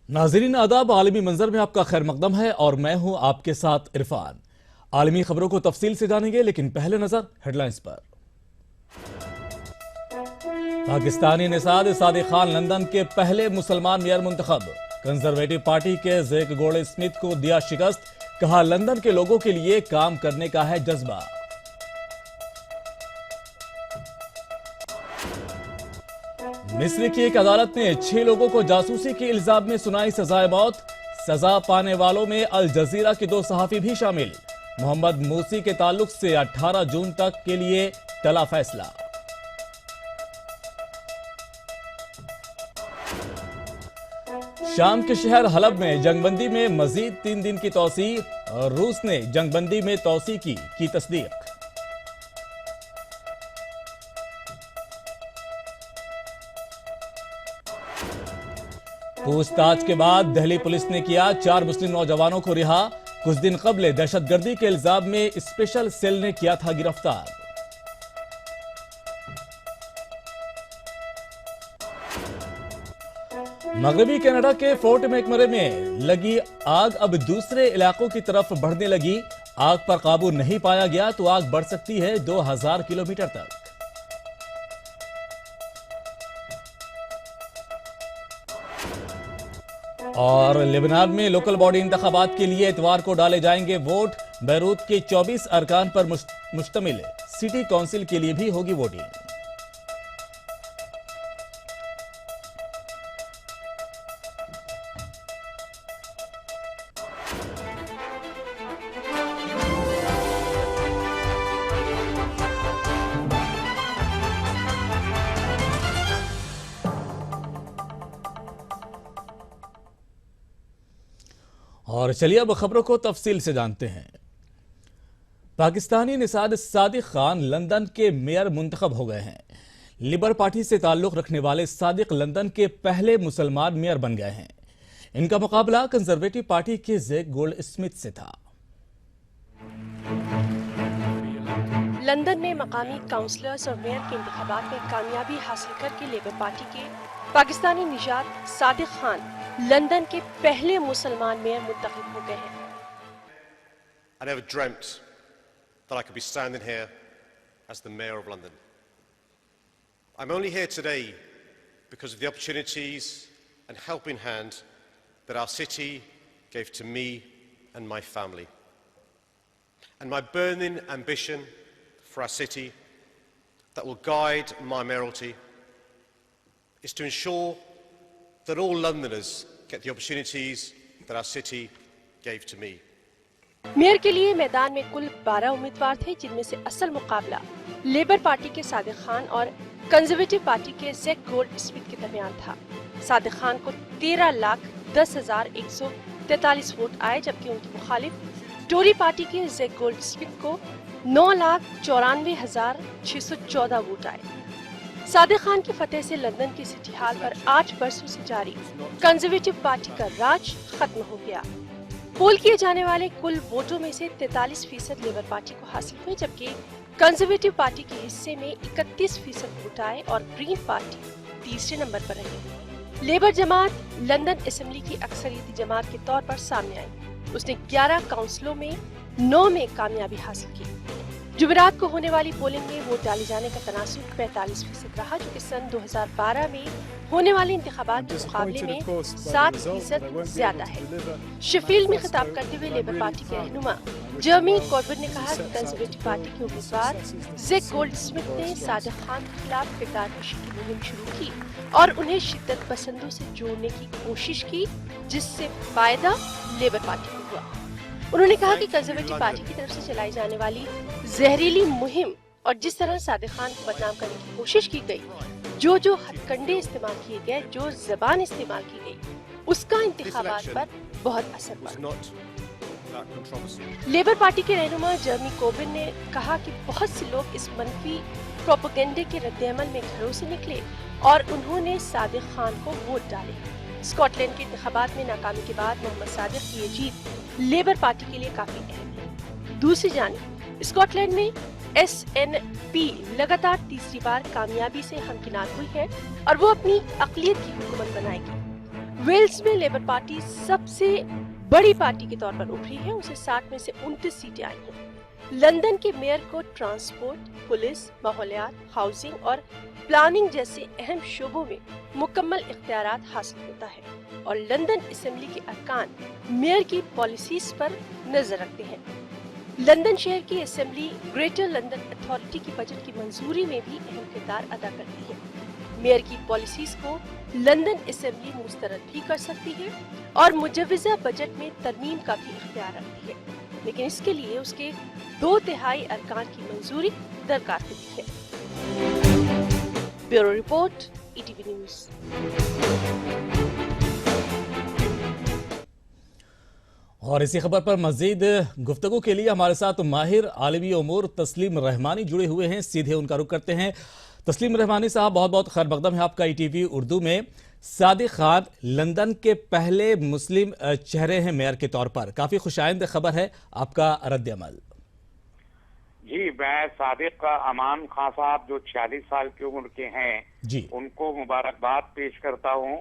नाज़रीन आदाब, आलमी मंजर में आपका खैर मकदम है और मैं हूं आपके साथ इरफान। आलमी खबरों को तफसील से जानेंगे, लेकिन पहले नजर हेडलाइंस पर। पाकिस्तानी निसाद सादिक खान लंदन के पहले मुसलमान मेयर मुंतखब। कंजरवेटिव पार्टी के ज़ेक गोल्ड स्मिथ को दिया शिकस्त, कहा लंदन के लोगों के लिए काम करने का है जज्बा। मिस्र की एक अदालत ने 6 लोगों को जासूसी के इल्जाम में सुनाई सजाए मौत। सजा पाने वालों में अल जजीरा के 2 सहाफी भी शामिल। मोहम्मद मूसी के ताल्लुक से 18 जून तक के लिए टला फैसला। शाम के शहर हलब में जंगबंदी में मजीद 3 दिन की तौसी। रूस ने जंगबंदी में तौसी की तस्दीक। पूछताछ के बाद दिल्ली पुलिस ने किया 4 मुस्लिम नौजवानों को रिहा। कुछ दिन कबल दहशतगर्दी के इल्जाम में स्पेशल सेल ने किया था गिरफ्तार। मगरबी कनाडा के फोर्ट मैकमरे में लगी आग अब दूसरे इलाकों की तरफ बढ़ने लगी। आग पर काबू नहीं पाया गया तो आग बढ़ सकती है 2000 किलोमीटर तक। और लेबनान में लोकल बॉडी इंतखाबात के लिए इतवार को डाले जाएंगे वोट। बैरूत के 24 अरकान पर मुश्तमिल सिटी काउंसिल के लिए भी होगी वोटिंग। और चलिए अब खबरों को तफसील से जानते हैं। पाकिस्तानी निसाद सादिक खान लंदन के मेयर मुंतखब हो गए हैं। लिबर पार्टी से ताल्लुक रखने वाले सादिक लंदन के पहले मुसलमान मेयर बन गए हैं। इनका मुकाबला कंजरवेटिव पार्टी के ज़ेक गोल्ड स्मिथ से था। लंदन में मकामी काउंसलर्स और मेयर के इंतखाबात में कामयाबी हासिल करके लेबर पार्टी के पाकिस्तानी निजात सादिक खान लंदन के पहले मुसलमान मेयर मुंतखब हो गए हैं। I never dreamt that I could be standing here as the mayor of London. I'm only here today because of the opportunities and helping hand that our city gave to me and my family. And my burning ambition for our city that will guide my mayoralty is to ensure that all Londoners get the opportunities that our city gave to me. Mayor के लिए मैदान में कुल 12 उम्मीदवार थे, जिनमें से असल मुकाबला लेबर पार्टी के सादिक खान और कंजर्वेटिव पार्टी के ज़ेक गोल्ड स्मिथ के दरमियान था। सादिक खान को 13,10,143 वोट आए, जबकि उनके मुखालिफ टोरी पार्टी के ज़ेक गोल्ड स्मिथ को 9,94,614 वोट आए। सादिक खान की फतेह से लंदन की सिटी हॉल पर 8 बरसों से जारी कंजर्वेटिव पार्टी का राज खत्म हो गया। पोल किए जाने वाले कुल वोटों में से 43% लेबर पार्टी को हासिल हुए, जबकि कंजर्वेटिव पार्टी के हिस्से में 31% वोट आए और ग्रीन पार्टी तीसरे नंबर पर रही। लेबर जमात लंदन असेंबली की अक्सरियती जमात के तौर पर सामने आई। उसने 11 काउंसिलों में 9 में कामयाबी हासिल की। जुमेरात को होने वाली पोलिंग में वोट डाले जाने का तनासुब 45% रहा, जो कि सन 2012 में होने वाले इंतखाबात के मुकाबले में 7% ज्यादा है। शेफील्ड में खिताब करते हुए लेबर पार्टी के रहनुमा जर्मी कॉर्बिन ने कहा कि कंजर्वेटिव पार्टी के उम्मीदवार ज़ेक गोल्ड स्मिथ ने सादिक खान के खिलाफ किरदार कशी की मुहिम शुरू की और उन्हें शिद्दत पसंदों से जोड़ने की कोशिश की, जिससे फायदा लेबर पार्टी को हुआ। उन्होंने कहा कि कंजर्वेटिव पार्टी की तरफ से चलाई जाने वाली जहरीली मुहिम और जिस तरह सादिक खान को बदनाम करने की कोशिश की गई, जो हथकंडे इस्तेमाल किए गए, जो जबान इस्तेमाल की गई, उसका इंतखाबात पर बहुत असर पड़ा। लेबर पार्टी के रहनुमा जर्मी कोर्बिन ने कहा कि बहुत से लोग इस मनफी प्रोपेगेंडे के रद्देअमल में घरों से निकले और उन्होंने सादिक खान को वोट डाले। स्कॉटलैंड के इंतखाबात में नाकामी के बाद मोहम्मद सादिक की ये जीत लेबर पार्टी के लिए काफी अहम है। दूसरी जानिब स्कॉटलैंड में SNP लगातार तीसरी बार कामयाबी से हमकिनार हुई है और वो अपनी अक़लियत की हुकूमत बनाएगी। वेल्स में लेबर पार्टी सबसे बड़ी पार्टी के तौर पर उभरी है, उसे 60 में से 29 सीटें आई हैं। लंदन के मेयर को ट्रांसपोर्ट, पुलिस, माहौलियात, हाउसिंग और प्लानिंग जैसे अहम शोबों में मुकम्मल इख्तियारात हासिल होता है और लंदन असेंबली के अरकान मेयर की पॉलिसीज पर नजर रखते हैं। लंदन शहर की असेंबली ग्रेटर लंदन अथॉरिटी की बजट की मंजूरी में भी अहम किरदार अदा करती है। मेयर की पॉलिसीज को लंदन असेंबली मुस्तरद भी कर सकती है और मुजव्वजा बजट में तरमीम का भी इख्तियार रखती है, लेकिन इसके लिए उसके 2/3 अरकान की मंजूरी दरकार होती है। Bureau report, ETV news. और इसी खबर पर मजीद गुफ्तगू के लिए हमारे साथ माहिर आलमी उमूर तस्लीम रहमानी जुड़े हुए हैं, सीधे उनका रुख करते हैं। तस्लीम रहमानी साहब, बहुत बहुत खैर मकदम है आपका ETV उर्दू में। सादिक खान लंदन के पहले मुस्लिम चेहरे हैं मेयर के तौर पर, काफी खुशाइंद खबर है, आपका रद्द अमल। जी, मैं सादिक अमान खान साहब जो 46 साल की उम्र के हैं जी, उनको मुबारकबाद पेश करता हूँ।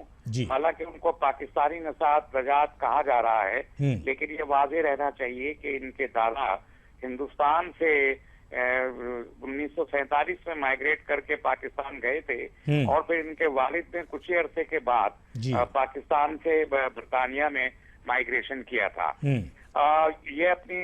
हालांकि उनको पाकिस्तानी नसात रजात कहा जा रहा है, लेकिन ये वाज़ेह रहना चाहिए कि इनके दादा हिंदुस्तान से 1947 में माइग्रेट करके पाकिस्तान गए थे और फिर इनके वालिद ने कुछ ही अरसे के बाद पाकिस्तान से बरतानिया में माइग्रेशन किया था। ये अपनी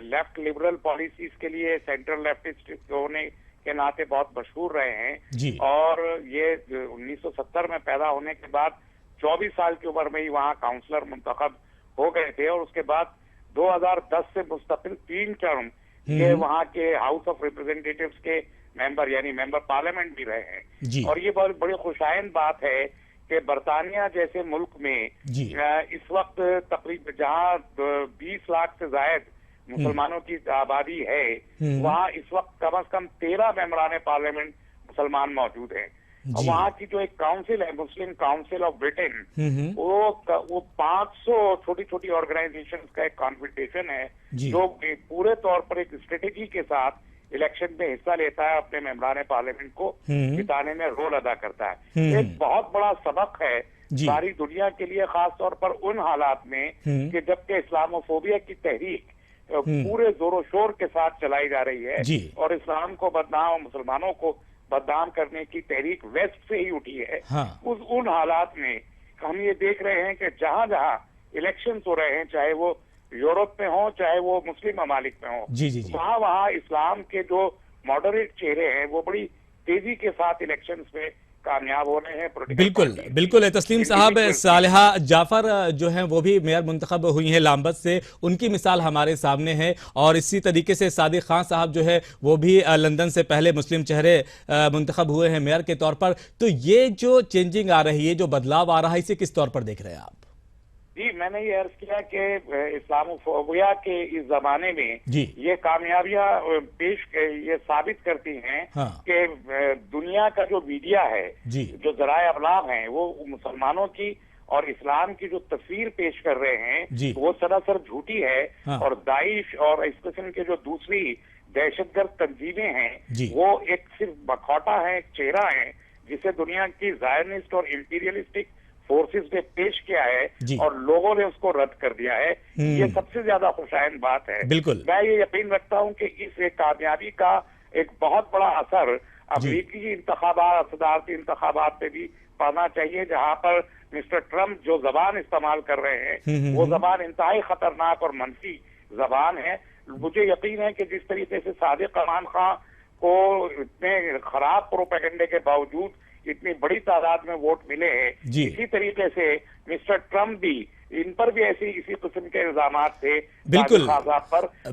लेफ्ट लिबरल पॉलिसीज के लिए सेंट्रल लेफ्टिस्ट होने के नाते बहुत मशहूर रहे हैं और ये 1970 में पैदा होने के बाद 24 साल की उम्र में ही वहाँ काउंसलर मुंतखब हो गए थे और उसके बाद 2010 से मुस्तकिल 3 टर्म ये वहाँ के हाउस ऑफ रिप्रेजेंटेटिव्स के मेंबर यानी मेंबर पार्लियामेंट भी रहे हैं। और ये बहुत बड़ी खुशाइंद बात है कि बरतानिया जैसे मुल्क में इस वक्त तकरीबन जहाँ 20 लाख से जायद मुसलमानों की आबादी है, वहाँ इस वक्त कम से कम 13 मेंबरान पार्लियामेंट मुसलमान मौजूद हैं। और वहाँ की जो एक काउंसिल है, मुस्लिम काउंसिल ऑफ ब्रिटेन, वो 500 छोटी छोटी ऑर्गेनाइजेशंस का एक कॉन्फेडरेशन है जो पूरे तौर पर एक स्ट्रेटेजी के साथ इलेक्शन में हिस्सा लेता है, अपने मेंबरान पार्लियामेंट को जिताने में रोल अदा करता है। एक बहुत बड़ा सबक है सारी दुनिया के लिए, खास तौर पर उन हालात में कि जबकि इस्लामोफोबिया की तहरीक पूरे जोरों शोर के साथ चलाई जा रही है और इस्लाम को बदनाम और मुसलमानों को बदनाम करने की तहरीक वेस्ट से ही उठी है। उन हालात में हम ये देख रहे हैं कि जहां जहां इलेक्शंस हो रहे हैं, चाहे वो यूरोप में हो चाहे वो मुस्लिम ममालिक में हो, वहां वहां इस्लाम के जो मॉडरेट चेहरे हैं वो बड़ी तेजी के साथ इलेक्शंस में कामयाब हो रहे हैं। बिल्कुल बिल्कुल तस्लीम साहब, सालिहा जाफर जो हैं वो भी मेयर मुंतखब हुई हैं लामबद से, उनकी मिसाल हमारे सामने है। और इसी तरीके से सादिक खान साहब जो है वो भी लंदन से पहले मुस्लिम चेहरे मुंतखब हुए हैं मेयर के तौर पर। तो ये जो चेंजिंग आ रही है, जो बदलाव आ रहा है, इसे किस तौर पर देख रहे हैं आप? जी, मैंने ये अर्ज किया कि इस्लामोफोबिया के इस जमाने में ये कामयाबियां ये साबित करती हैं कि दुनिया का जो मीडिया है, जो जराए अबलाग हैं, वो मुसलमानों की और इस्लाम की जो तस्वीर पेश कर रहे हैं वो सरासर झूठी है। और दाइश और इस किस्म के जो दूसरी दहशतगर्द तंजीमें हैं वो एक सिर्फ बखौटा है, एक चेहरा है जिसे दुनिया की जायनिस्ट और इंपीरियलिस्टिक फोर्सेस ने पेश किया है और लोगों ने उसको रद्द कर दिया है। ये सबसे ज्यादा खुशाइंद बात है। बिल्कुल, मैं ये यकीन रखता हूं कि इस एक कामयाबी का एक बहुत बड़ा असर अमेरिकी इंतखाबात, सदारती इंतखाबात पे भी पड़ना चाहिए, जहां पर मिस्टर ट्रम्प जो जबान इस्तेमाल कर रहे हैं वो जबान इंतहाई खतरनाक और मनफी जबान है। मुझे यकीन है कि जिस तरीके से सादिक अमान खान को इतने खराब प्रोपेगेंडे के बावजूद इतनी बड़ी तादाद में वोट मिले हैं, इसी तरीके से मिस्टर ट्रम्प भी, इन पर भी इसी किस्म के इल्जामात थे। बिल्कुल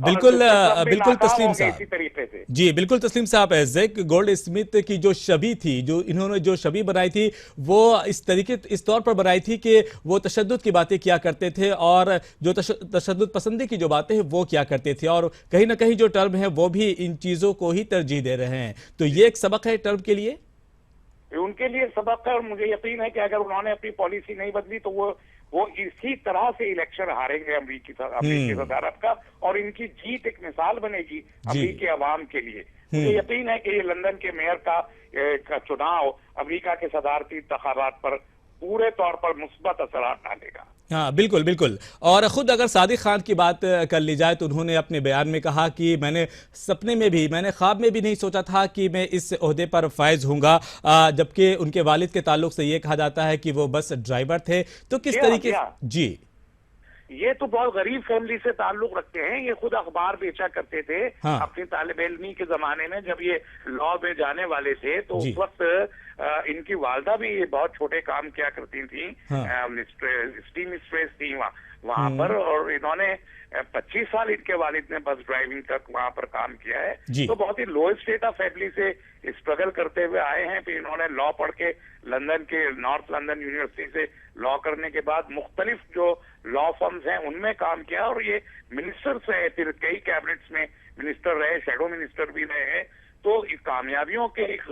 बिल्कुल तस्लीम साहब, इसी तरीके से जी बिल्कुल तस्लीम साहब, ज़ैक गोल्ड स्मिथ की जो छवि थी, जो इन्होंने जो छवि बनाई थी, वो इस तौर पर बनाई थी कि वो तशद्दुद की बातें किया करते थे और जो तशद्दुद पसंदी की जो बातें हैं वो किया करते थे, और कहीं ना कहीं जो टर्म है वो भी इन चीजों को ही तरजीह दे रहे हैं। तो ये एक सबक है टर्म के लिए, उनके लिए सबक है। और मुझे यकीन है कि अगर उन्होंने अपनी पॉलिसी नहीं बदली तो वो इसी तरह से इलेक्शन हारेंगे अमेरिकी सदारत का, और इनकी जीत एक मिसाल बनेगी अमेरिकी अवाम के लिए। मुझे यकीन है कि ये लंदन के मेयर का चुनाव अमेरिका के सदारती इंतखाबात पर पूरे तौर पर मुस्बत असरात डालेगा। हाँ, बिल्कुल बिल्कुल। और खुद अगर सादिक खान की बात कर ली जाए तो उन्होंने अपने बयान में कहा कि मैंने ख्वाब में भी नहीं सोचा था कि मैं इस ओहदे पर फायज होऊंगा, जबकि उनके वालिद के ताल्लुक से ये कहा जाता है कि वो बस ड्राइवर थे। तो किस तरीके जी, ये तो बहुत गरीब फैमिली से ताल्लुक रखते हैं। ये खुद अखबार बेचा करते थे हाँ। अपनी तालिब इल्मी के जमाने में, जब ये लॉ में जाने वाले थे तो उस वक्त इनकी वालदा भी बहुत छोटे काम किया करती थी। हाँ। स्टीम स्ट्रेस थी वहां पर, और इन्होंने 25 साल इनके वालिद ने बस ड्राइविंग तक वहां पर काम किया है। तो बहुत ही लो स्टेटस फैमिली से स्ट्रगल करते हुए आए हैं। फिर इन्होंने लॉ पढ़ के लंदन के नॉर्थ लंदन यूनिवर्सिटी से लॉ करने के बाद मुख्तलिफ जो लॉ फर्म्स हैं उनमें काम किया, और ये मिनिस्टर्स रहे, फिर कई कैबिनेट्स में मिनिस्टर रहे, शैडो मिनिस्टर भी रहे हैं। तो इस कामयाबियों के एक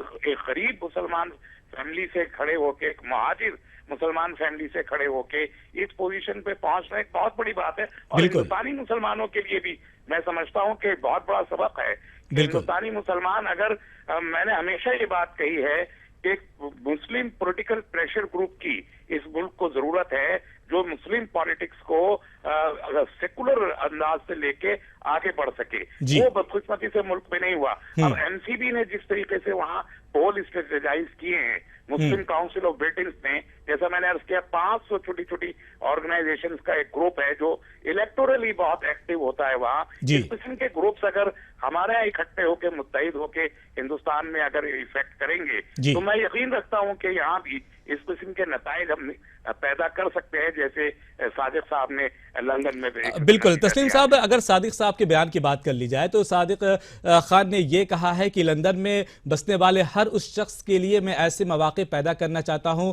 गरीब मुसलमान फैमिली से खड़े होके, एक महाजिर मुसलमान फैमिली से खड़े होके इस पोजीशन पे पहुंचना एक बहुत बड़ी बात है। और हिंदुस्तानी मुसलमानों के लिए भी मैं समझता हूं कि बहुत बड़ा सबक है। हिंदुस्तानी मुसलमान, अगर मैंने हमेशा ये बात कही है कि मुस्लिम पॉलिटिकल प्रेशर ग्रुप की इस मुल्क को जरूरत है, जो मुस्लिम पॉलिटिक्स को सेकुलर अंदाज से लेके आगे बढ़ सके। वो बदकिस्मती से मुल्क में नहीं हुआ। अब एमसीबी ने जिस तरीके से वहां पोल स्ट्रेटेजाइज किए हैं, मुस्लिम काउंसिल ऑफ ब्रिटेन ने, जैसा मैंने अर्ज किया, 500 छोटी छोटी ऑर्गेनाइजेशंस का एक ग्रुप है जो इलेक्टोरली बहुत एक्टिव होता है वहाँ। इस किस्म के ग्रुप्स अगर हमारे यहाँ इकट्ठे होके मुत्तहिद होके हिंदुस्तान में अगर इफेक्ट करेंगे तो मैं यकीन रखता हूँ कि यहाँ भी इस किस्म के नताइज हम पैदा कर सकते हैं, जैसे सादिक साहब ने लंदन में। बिल्कुल तस्लीम साहब, अगर सादिक साहब के बयान की बात कर ली जाए तो सादिक खान ने यह कहा है कि लंदन में बसने वाले हर उस शख्स के लिए मैं ऐसे मौके पैदा करना चाहता हूं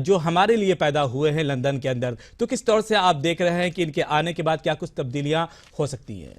जो हमारे लिए पैदा हुए हैं लंदन के अंदर। तो किस तौर से आप देख रहे हैं कि इनके आने के बाद क्या कुछ तब्दीलियां हो सकती हैं?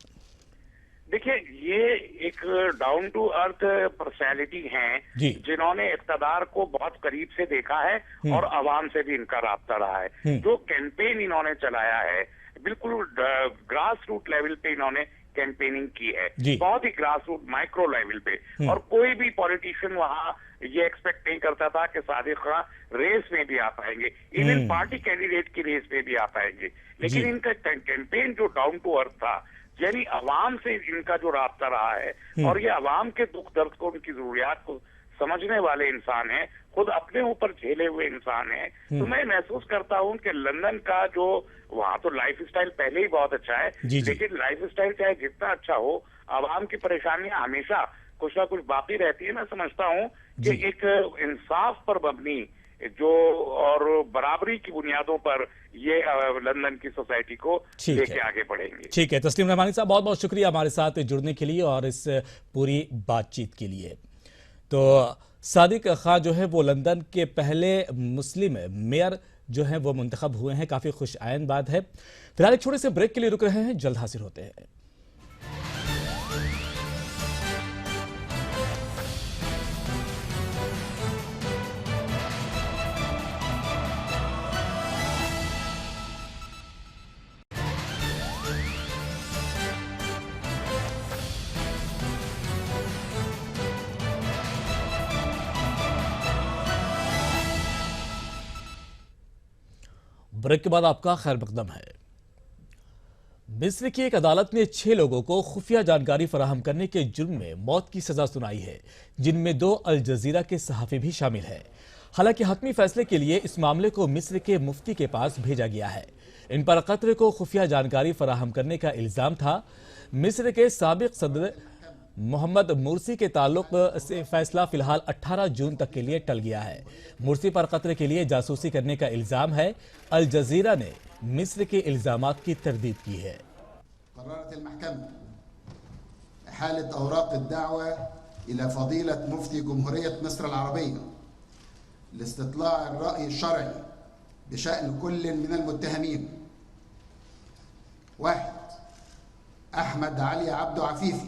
देखिए, ये एक डाउन टू अर्थ पर्सनैलिटी हैं जिन्होंने इक़्तिदार को बहुत करीब से देखा है और आवाम से भी इनका राब्ता रहा है। जो कैंपेन इन्होंने चलाया है, बिल्कुल ग्रास रूट लेवल पे इन्होंने कैंपेनिंग की है, बहुत ही ग्रास रूट माइक्रो लेवल पे। और कोई भी पॉलिटिशियन वहाँ ये एक्सपेक्ट नहीं करता था कि सादिक खान रेस में भी आ पाएंगे, इवन पार्टी कैंडिडेट की रेस में भी आ पाएंगे। लेकिन इनका कैंपेन जो डाउन टू अर्थ था, यानी अवाम से इनका जो राब्ता रहा है, और ये अवाम के दुख दर्द को, उनकी जरूरियात को समझने वाले इंसान हैं, खुद अपने ऊपर झेले हुए इंसान हैं। तो मैं महसूस करता हूं कि लंदन का जो वहां तो लाइफ स्टाइल पहले ही बहुत अच्छा है, लेकिन लाइफ स्टाइल चाहे जितना अच्छा हो, अवाम की परेशानियां हमेशा कुछ ना कुछ बाकी रहती है। मैं समझता हूं कि एक इंसाफ पर मबनी जो और बराबरी की बुनियादों पर ये लंदन की सोसाइटी को लेके आगे बढ़ेंगे। ठीक है तस्लीम रहमानी साहब, बहुत बहुत शुक्रिया हमारे साथ जुड़ने के लिए और इस पूरी बातचीत के लिए। तो सादिक खान जो है वो लंदन के पहले मुस्लिम मेयर जो है वो मुंतखब हुए हैं, काफी खुश आयन बात है। फिलहाल एक छोटे से ब्रेक के लिए रुक रहे हैं, जल्द हाजिर होते हैं। ब्रेक के बाद आपका खैर मकदम है। मिस्र की एक अदालत ने 6 लोगों को खुफिया जानकारी फराहम करने के जुर्म में मौत की सजा सुनाई है, जिनमें 2 अल जजीरा के सहाफी भी शामिल हैं। हालांकि हतमी फैसले के लिए इस मामले को मिस्र के मुफ्ती के पास भेजा गया है। इन पर कत्ल को खुफिया जानकारी फराहम करने का इल्जाम था। मिस्र के साबिक सदर मोहम्मद मुर्सी के ताल्लुक से फैसला फिलहाल 18 जून तक के लिए टल गया है। मुर्सी पर कत्ल के लिए जासूसी करने का इल्जाम है। अल जजीरा ने मिस्र के इल्जामात की तरदीद की है। अहमद अली अब्दो अफीफी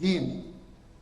2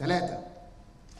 3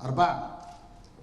4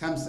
5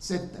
6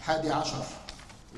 11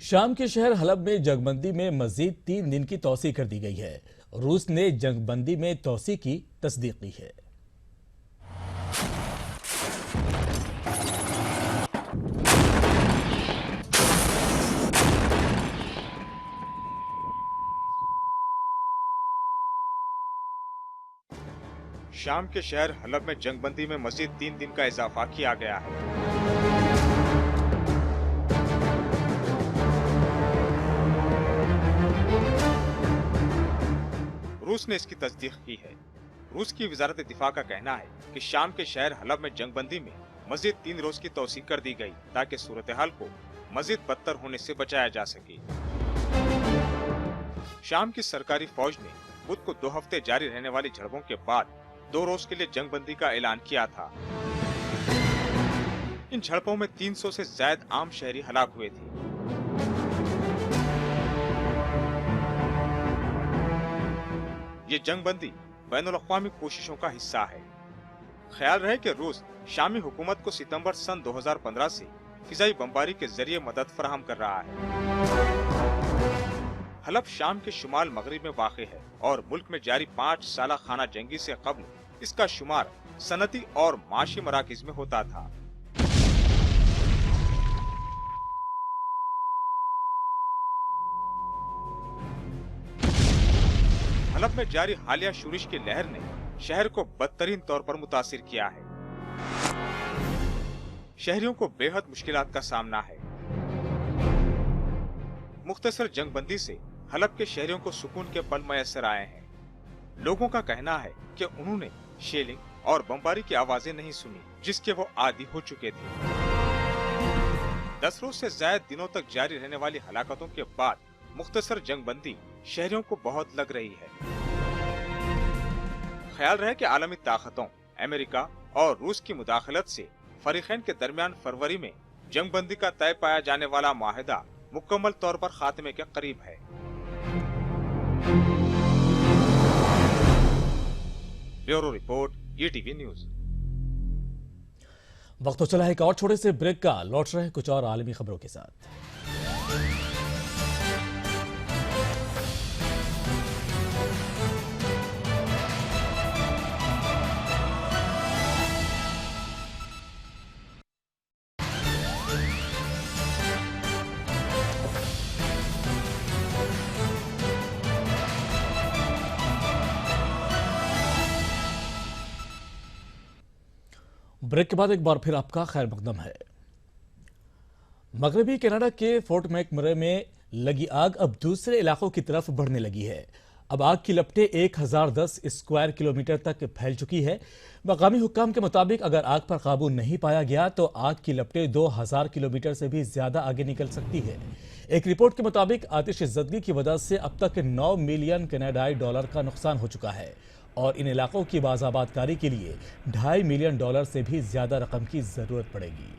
शाम के शहर हलब में जंगबंदी में मजीद 3 दिन की तौसी कर दी गई है। रूस ने जंगबंदी में तौसी की तस्दीक की है। शाम के शहर हलब में जंगबंदी में मजीद 3 दिन का इजाफा किया गया है। रूस ने इसकी तस्दीक की है। रूस की वजारत दिफा का कहना है कि शाम के शहर हलब में जंगबंदी में मजीद 3 रोज की तौसीक कर दी गई ताकि सूरत हाल को मजीद बदतर होने से बचाया जा सके। शाम की सरकारी फौज ने बुध को 2 हफ्ते जारी रहने वाली झड़पों के बाद 2 रोज के लिए जंगबंदी का ऐलान किया था। इन झड़पों में 300 से ज्यादा आम शहरी हलाक हुए थे। ये जंगबंदी बैनुल-अक़वामी कोशिशों का हिस्सा है। ख्याल रहे कि रूस शामी हुकूमत को सितंबर सन 2015 से फिजाई बमबारी के जरिए मदद फराहम कर रहा है। हलब शाम के शुमाल मगरिब में वाक़ है और मुल्क में जारी 5 साला खाना जंगी से कबल इसका शुमार सनती और माशी मराकिज में होता था। हलब में जारी हालिया शोरिश की लहर ने शहर को बदतरीन तौर पर मुतासिर किया है। शहरियों को बेहद मुश्किलात का सामना है। मुख्तसर जंगबंदी से हलब के शहरियों को सुकून के पल मयसर आए हैं। लोगों का कहना है कि उन्होंने शेलिंग और बमबारी की आवाजें नहीं सुनी जिसके वो आदी हो चुके थे। 10 रोज से ज्यादा दिनों तक जारी रहने वाली हलाकतों के बाद मुख्तसर जंगबंदी शहरियों को बहुत लग रही है। ख्याल रहे कि आलमी ताकतों अमेरिका और रूस की मुदाखलत से फरीकैन के दरमियान फरवरी में जंगबंदी का तय पाया जाने वाला माहिदा मुकम्मल तौर पर खात्मे के करीब है। Bureau report, ETV news. वक्त तो चला है एक और छोटे से ब्रेक का। लौट रहे कुछ और आलमी खबरों के साथ। ब्रेक के बाद एक बार फिर आपका खैर मकदम है। मगरबी कनाडा के फोर्ट मैकमरे में लगी आग अब दूसरे इलाकों की तरफ बढ़ने लगी है। अब आग की लपटें 1010 स्क्वायर किलोमीटर तक फैल चुकी है। मकामी हुक्काम के मुताबिक अगर आग पर काबू नहीं पाया गया तो आग की लपटें 2000 किलोमीटर से भी ज्यादा आगे निकल सकती है। एक रिपोर्ट के मुताबिक आतिशज़दगी की वजह से अब तक 9 मिलियन कनाडाई डॉलर का नुकसान हो चुका है और इन इलाकों की बाज़ाबादकारी के लिए $2.5 मिलियन से भी ज्यादा रकम की जरूरत पड़ेगी।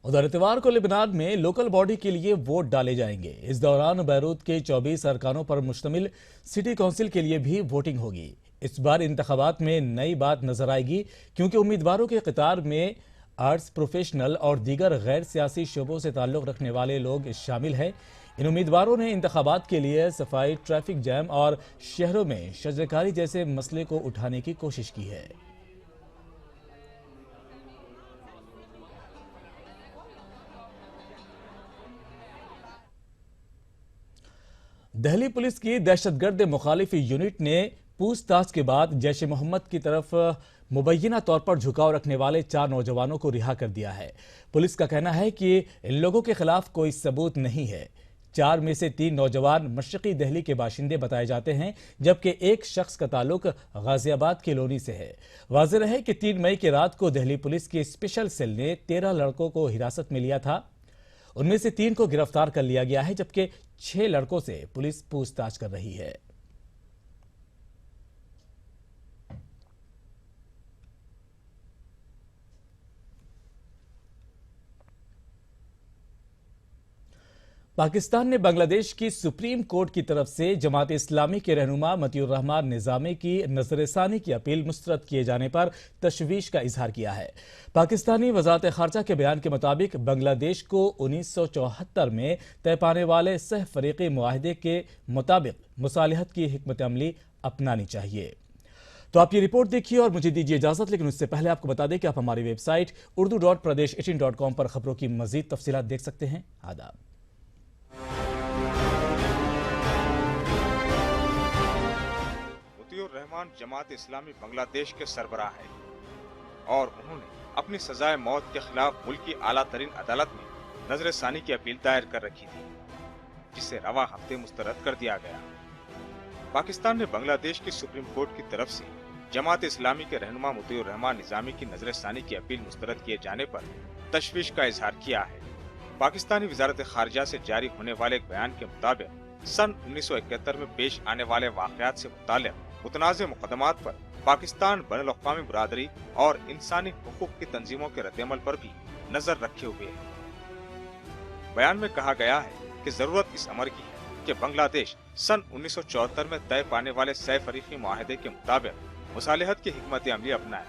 उधर इतवार को लेबनान में लोकल बॉडी के लिए वोट डाले जाएंगे। इस दौरान बैरूत के 24 अरकानों पर मुश्तमिल सिटी काउंसिल के लिए भी वोटिंग होगी। इस बार इंतखाबात में नई बात नजर आएगी क्योंकि उम्मीदवारों के कतार में आर्ट्स प्रोफेशनल और दीगर गैर सियासी शोबों से ताल्लुक रखने वाले लोग शामिल हैं। इन उम्मीदवारों ने इंतखाबात के लिए सफाई, ट्रैफिक जैम और शहरों में शजरकारी जैसे मसले को उठाने की कोशिश की है। दिल्ली पुलिस की दहशतगर्द मुखालिफ यूनिट ने पूछताछ के बाद जैश ए मोहम्मद की तरफ मुबैना तौर पर झुकाव रखने वाले 4 नौजवानों को रिहा कर दिया है। पुलिस का कहना है कि इन लोगों के खिलाफ कोई सबूत नहीं है। 4 में से 3 नौजवान मशरकी दिल्ली के बाशिंदे बताए जाते हैं, जबकि एक शख्स का ताल्लुक गाजियाबाद के लोनी से है। वाज़ेह है कि 3 मई की रात को दिल्ली पुलिस की स्पेशल सेल ने 13 लड़कों को हिरासत में लिया था। उनमें से 3 को गिरफ्तार कर लिया गया है, जबकि 6 लड़कों से पुलिस पूछताछ कर रही है। पाकिस्तान ने बांग्लादेश की सुप्रीम कोर्ट की तरफ से जमात इस्लामी के रहनुमा मतियुर रहमान निजामी की नजरसानी की अपील मुस्तरद किए जाने पर तशवीश का इजहार किया है। पाकिस्तानी वजारत खारजा के बयान के मुताबिक बांग्लादेश को 1974 में तय पाने वाले सह फरीकी मुआहदे के मुताबिक मुसालिहत की हिकमत अमली अपनानी चाहिए। तो आप ये रिपोर्ट देखिए और मुझे दीजिए इजाजत, लेकिन उससे पहले आपको बता दें कि आप हमारी वेबसाइट urdu.pradesh18.com पर खबरों की मजीद तफसीलात देख सकते हैं। आदाब। मुतियुर रहमान जमात इस्लामी बांग्लादेश के सरबराह है और उन्होंने अपनी सजाए मौत के खिलाफ मुल्क की आला तरीन अदालत में नजरसानी की अपील दायर कर रखी थी, जिसे रवा हफ्ते मुस्तरद कर दिया गया। पाकिस्तान ने बांग्लादेश की सुप्रीम कोर्ट की तरफ से जमात इस्लामी के रहनुमा मुतियुर रहमान निजामी की नजरसानी की अपील मुस्तरद किए जाने पर तशवीश का इजहार किया है। पाकिस्तानी वजारत खारजा से जारी होने वाले एक बयान के मुताबिक सन 1971 में पेश आने वाले वाकयात से मुताल्लिक़ मुतनाज़ मुकदमात पर पाकिस्तान बैनुल-अक़वामी बरादरी और इंसानी हुकूक की तंजीमों के रद्दअमल पर भी नजर रखे हुए है। बयान में कहा गया है कि जरूरत इस अमर की है कि बांग्लादेश सन 1974 में तय पाने वाले सह फरीकी मुआहदे के मुताबिक मुसालिहत की हिकमत अमली अपनाए।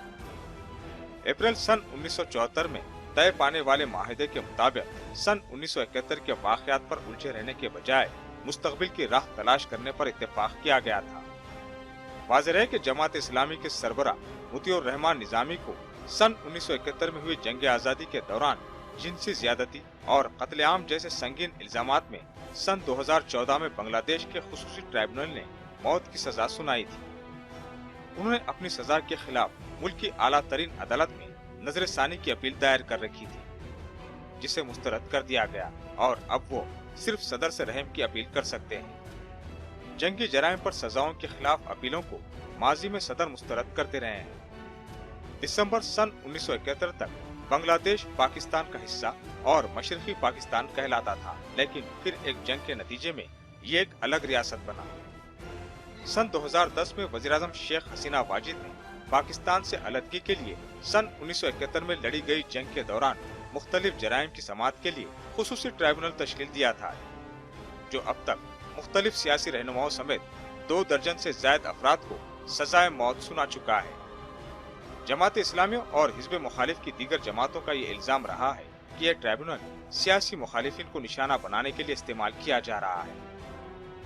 अप्रैल सन 1974 में तय पाने वाले मुआहदे के मुताबिक सन 1971 के वाकयात पर उलझे रहने के बजाय मुस्तकबिल की राह तलाश करने पर इत्तेफाक किया गया था। वाज़ेह है कि जमात इस्लामी के सरबरा मुतियुर रहमान निजामी को सन 1971 में हुई जंग आज़ादी के दौरान जिनसी ज्यादती और कत्लेआम जैसे संगीन इल्जामात में सन 2014 में बांग्लादेश के खुसूसी ट्राइब्यूनल ने मौत की सजा सुनाई थी। उन्होंने अपनी सजा के खिलाफ मुल्क की आला तरीन अदालत में नजरसानी की अपील दायर कर रखी थी, जिसे मुस्तरद कर दिया गया और अब वो सिर्फ सदर से रहम की अपील कर सकते हैं। जंगी जराइम पर सजाओं के खिलाफ अपीलों को माजी में सदर मुस्तरद करते रहे हैं। दिसंबर सन 1971 तक बांग्लादेश पाकिस्तान का हिस्सा और मशरकी पाकिस्तान कहलाता था, लेकिन फिर एक जंग के नतीजे में ये एक अलग रियासत बना। सन 2010 में वज़ीर-ए-आज़म शेख हसीना वाजिद ने पाकिस्तान से अलगगी के लिए सन 1971 में लड़ी गई जंग के दौरान मुख्तलिफ जराइम की समाअत के लिए खुसूसी ट्राइब्यूनल तश्कील दिया था, जो अब तक मुख्तलिफ सियासी रहनुमाओं समेत 2 दर्जन से ज्यादा अफराद को सजाए मौत सुना चुका है। जमात इस्लामी और हिज़्ब मुखालिफ की दीगर जमातों का ये इल्जाम रहा है कि यह ट्राइब्यूनल सियासी मुखालिफिन को निशाना बनाने के लिए इस्तेमाल किया जा रहा है।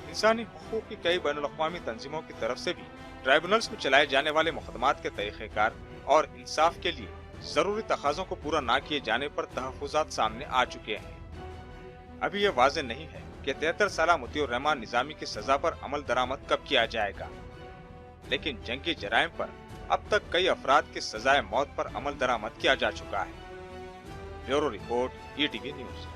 इंसानी हुकूक की कई बैनुल-अक़वामी तंजीमों की तरफ से भी ट्राइब्यूनल्स में चलाए जाने वाले मुकदमात के तरीक़ेकार और इंसाफ के लिए जरूरी तकाज़ों को पूरा न किए जाने पर तहफ़्फ़ुज़ात सामने आ चुके हैं। अभी यह वाज़ेह नहीं है कि 73 साला मुतियुर रहमान निजामी की सजा पर अमल दरामद कब किया जाएगा, लेकिन जंगी जराइम पर अब तक कई अफराद की सजाए मौत पर अमल दरामद किया जा चुका है। Bureau report, ETV news.